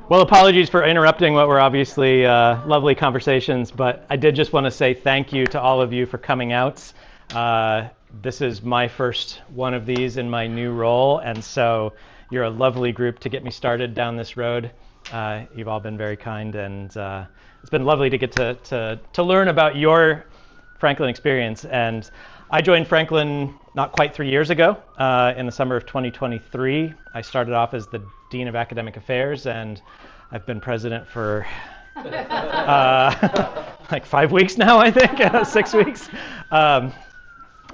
Well, apologies for interrupting what were obviously lovely conversations, but I did just want to say thank you to all of you for coming out. This is my first one of these in my new role, and so you're a lovely group to get me started down this road. You've all been very kind, and it's been lovely to get to learn about your Franklin experience. And I joined Franklin not quite 3 years ago, in the summer of 2023. I started off as the Dean of Academic Affairs, and I've been president for like 5 weeks now, I think, 6 weeks.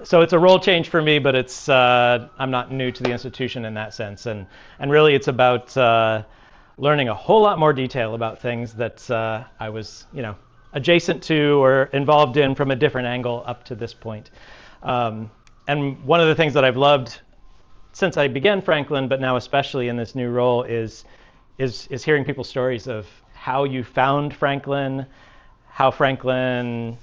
So it's a role change for me, but it's I'm not new to the institution in that sense, and really it's about learning a whole lot more detail about things that I was, adjacent to or involved in from a different angle up to this point. And one of the things that I've loved since I began Franklin, but now especially in this new role, is hearing people's stories of how you found Franklin, how Franklin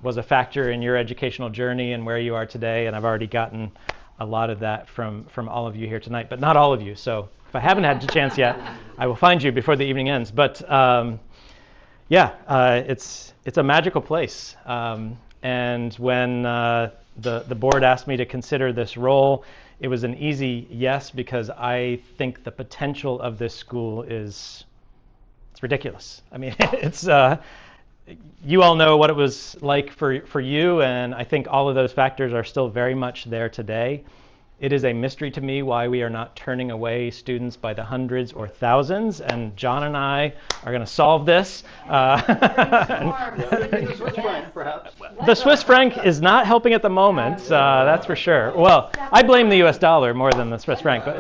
was a factor in your educational journey and where you are today. And I've already gotten a lot of that from all of you here tonight, but not all of you. So if I haven't had the chance yet, I will find you before the evening ends. But it's a magical place. And when the board asked me to consider this role, it was an easy yes, because I think the potential of this school it's ridiculous. I mean, it's you all know what it was like for you, and I think all of those factors are still very much there today. It is a mystery to me why we are not turning away students by the hundreds or thousands, and John and I are going to solve this. The Swiss franc is not helping at the moment, that's for sure. Well, I blame the US dollar more than the Swiss franc. But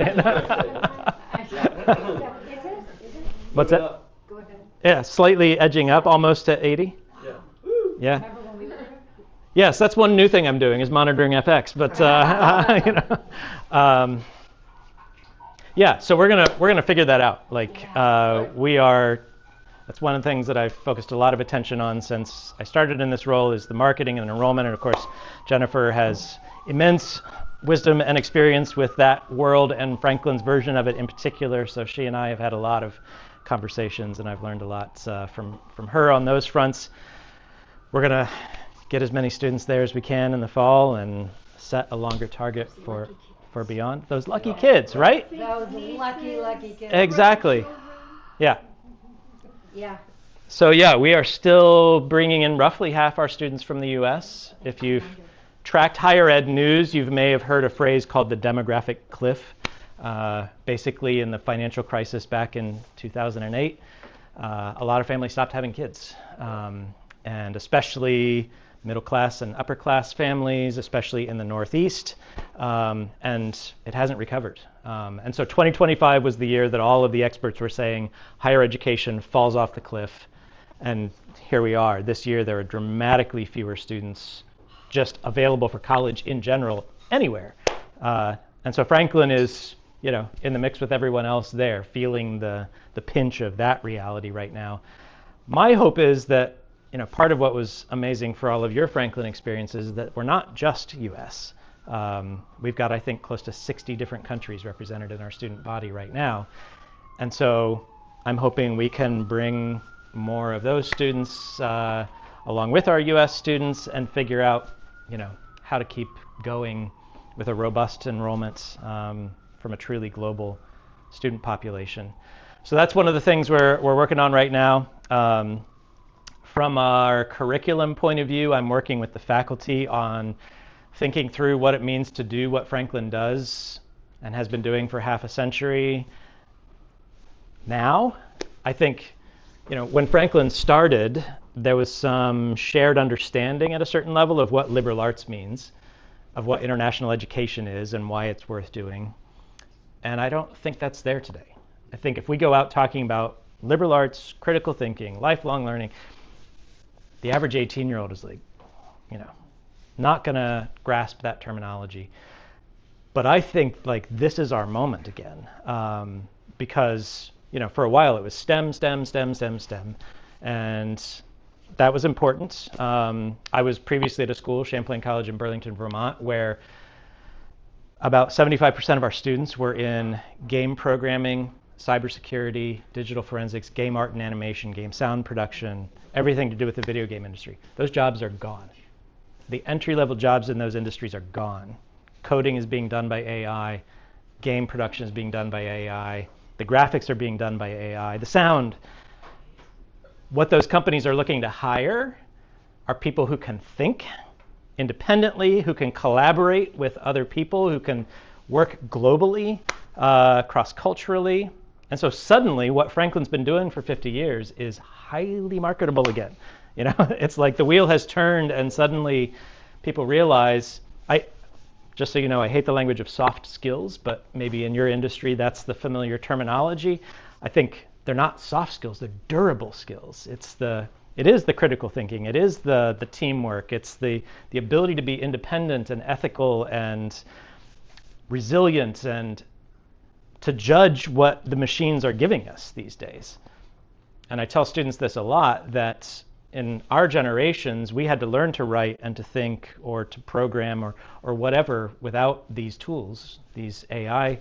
what's that? Yeah, slightly edging up, almost to 80. Yeah. Yes, that's one new thing I'm doing, is monitoring FX. But so we're gonna figure that out. That's one of the things that I've focused a lot of attention on since I started in this role, is the marketing and enrollment. And of course, Jennifer has immense wisdom and experience with that world and Franklin's version of it in particular. So she and I have had a lot of conversations, and I've learned a lot from her on those fronts. We're gonna get as many students there as we can in the fall and set a longer target for beyond. Those lucky kids, right? Those lucky kids. Exactly. Yeah. Yeah. So we are still bringing in roughly half our students from the U.S. If you've tracked higher ed news, you may have heard a phrase called the demographic cliff. Basically, in the financial crisis back in 2008, a lot of families stopped having kids, and especially middle class and upper class families, especially in the Northeast, and it hasn't recovered. And so 2025 was the year that all of the experts were saying higher education falls off the cliff, and here we are. This year there are dramatically fewer students just available for college in general anywhere. And so Franklin is, in the mix with everyone else there, feeling the pinch of that reality right now. My hope is that part of what was amazing for all of your Franklin experiences is that we're not just U.S. We've got, I think, close to 60 different countries represented in our student body right now. And so I'm hoping we can bring more of those students along with our U.S. students and figure out, how to keep going with a robust enrollment from a truly global student population. So that's one of the things we're working on right now. From our curriculum point of view, I'm working with the faculty on thinking through what it means to do what Franklin does and has been doing for half a century. Now, I think, when Franklin started, there was some shared understanding at a certain level of what liberal arts means, of what international education is and why it's worth doing. And I don't think that's there today. I think if we go out talking about liberal arts, critical thinking, lifelong learning, the average 18-year-old is not going to grasp that terminology. But I think this is our moment again, because for a while it was STEM, and that was important. I was previously at a school, Champlain College in Burlington, Vermont, where About 75% of our students were in game programming, cybersecurity, digital forensics, game art and animation, game sound production, everything to do with the video game industry. Those jobs are gone. The entry-level jobs in those industries are gone. Coding is being done by AI. Game production is being done by AI. The graphics are being done by AI. The sound. What those companies are looking to hire are people who can think independently, who can collaborate with other people, who can work globally, cross-culturally. And so suddenly what Franklin's been doing for 50 years is highly marketable again. You know, it's like the wheel has turned and suddenly people realize, just so you know, I hate the language of soft skills, but maybe in your industry that's the familiar terminology. I think they're not soft skills, they're durable skills. It is the critical thinking, it is the teamwork, it's the ability to be independent and ethical and resilient and to judge what the machines are giving us these days. And I tell students this a lot, that in our generations, we had to learn to write and to think or to program or whatever without these tools, these AI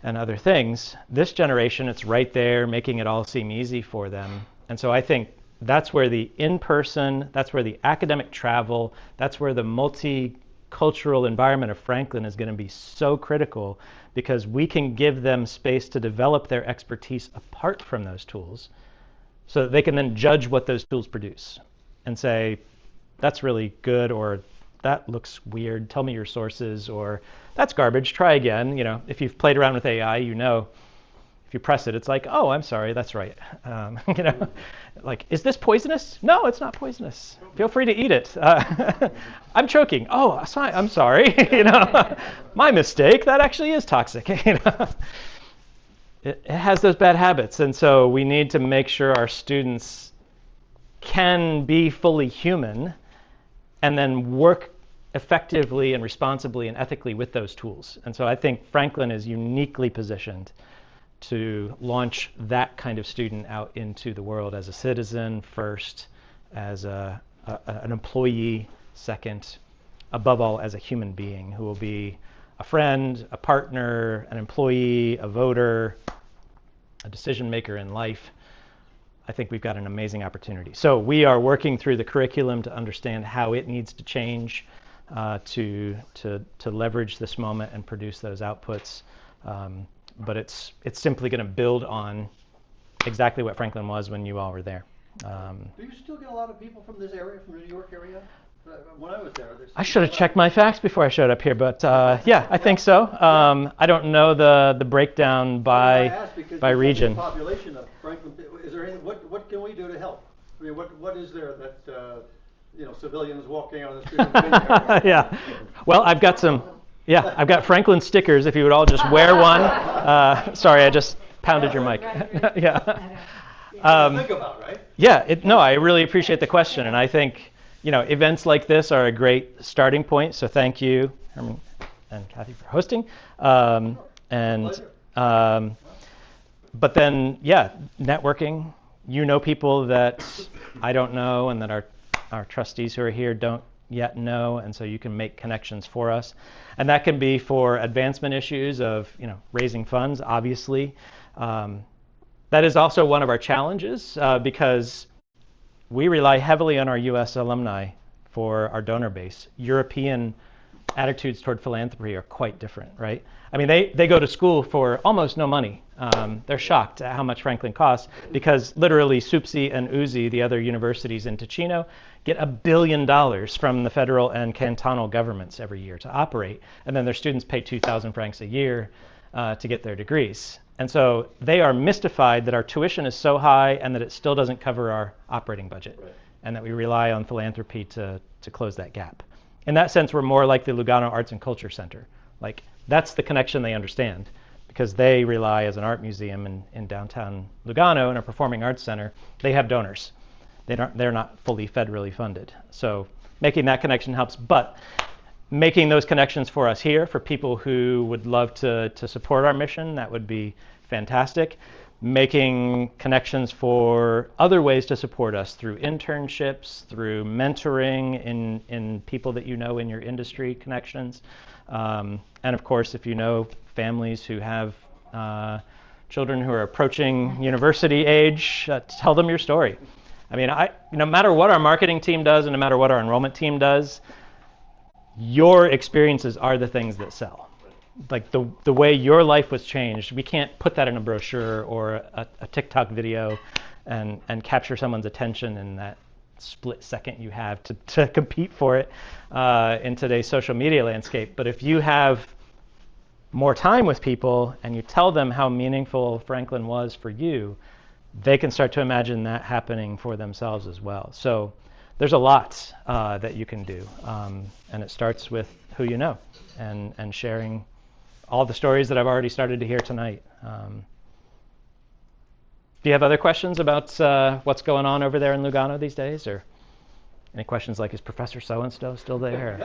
and other things. This generation, it's right there, making it all seem easy for them. And so I think that's where the in-person, that's where the academic travel, that's where the multicultural environment of Franklin is going to be so critical, because we can give them space to develop their expertise apart from those tools so that they can then judge what those tools produce and say, that's really good, or that looks weird, tell me your sources, or that's garbage, try again. You know, if you've played around with AI, you know, if you press it, it's like, oh, I'm sorry, that's right. You know, like, is this poisonous? No, it's not poisonous. Feel free to eat it. I'm choking. Oh, I'm sorry. You know, my mistake. That actually is toxic. You know, it has those bad habits, and so we need to make sure our students can be fully human, and then work effectively and responsibly and ethically with those tools. And so I think Franklin is uniquely positioned to launch that kind of student out into the world as a citizen first, as an employee second, above all as a human being who will be a friend, a partner, an employee, a voter, a decision maker in life. I think we've got an amazing opportunity. So we are working through the curriculum to understand how it needs to change to leverage this moment and produce those outputs. But it's simply going to build on exactly what Franklin was when you all were there. Do you still get a lot of people from this area, from the New York area? When I was there, I should have checked my facts before I showed up here, but yeah, I think so. I don't know the breakdown by region. The population of Franklin, is there any, what can we do to help? I mean, what is there that you know, civilians walking out of the street? Yeah. Well, I've got some. Yeah, I've got Franklin stickers. If you would all just wear one. Sorry, I just pounded your mic. Yeah. Think about, right? Yeah. No, I really appreciate the question, and I think, you know, events like this are a great starting point. So thank you, Herman and Kathy, for hosting. But then, yeah, networking. You know people that I don't know, and that our trustees who are here don't yet know, and so you can make connections for us. And that can be for advancement issues of, you know, raising funds, obviously. That is also one of our challenges because we rely heavily on our US alumni for our donor base. European attitudes toward philanthropy are quite different, right? I mean, they go to school for almost no money. They're shocked at how much Franklin costs because literally SUPSI and UZI, the other universities in Ticino, get $1 billion from the federal and cantonal governments every year to operate. And then their students pay 2,000 francs a year to get their degrees. And so they are mystified that our tuition is so high and that it still doesn't cover our operating budget, right, and that we rely on philanthropy to close that gap. In that sense, we're more like the Lugano Arts and Culture Center. Like, that's the connection they understand, because they rely as an art museum in downtown Lugano and a performing arts center. They have donors. They're not fully federally funded. So making that connection helps, but making those connections for us here, for people who would love to support our mission, that would be fantastic. making connections for other ways to support us through internships, through mentoring in people that you know in your industry connections. And of course, if you know families who have children who are approaching university age, tell them your story. I mean, no matter what our marketing team does and no matter what our enrollment team does, your experiences are the things that sell. Like the way your life was changed, we can't put that in a brochure or a TikTok video and capture someone's attention in that split second you have to compete for it in today's social media landscape. But if you have more time with people and you tell them how meaningful Franklin was for you, they can start to imagine that happening for themselves as well. So there's a lot that you can do. And it starts with who you know and sharing all the stories that I've already started to hear tonight. Do you have other questions about what's going on over there in Lugano these days? Or any questions like, is Professor so-and-so still there?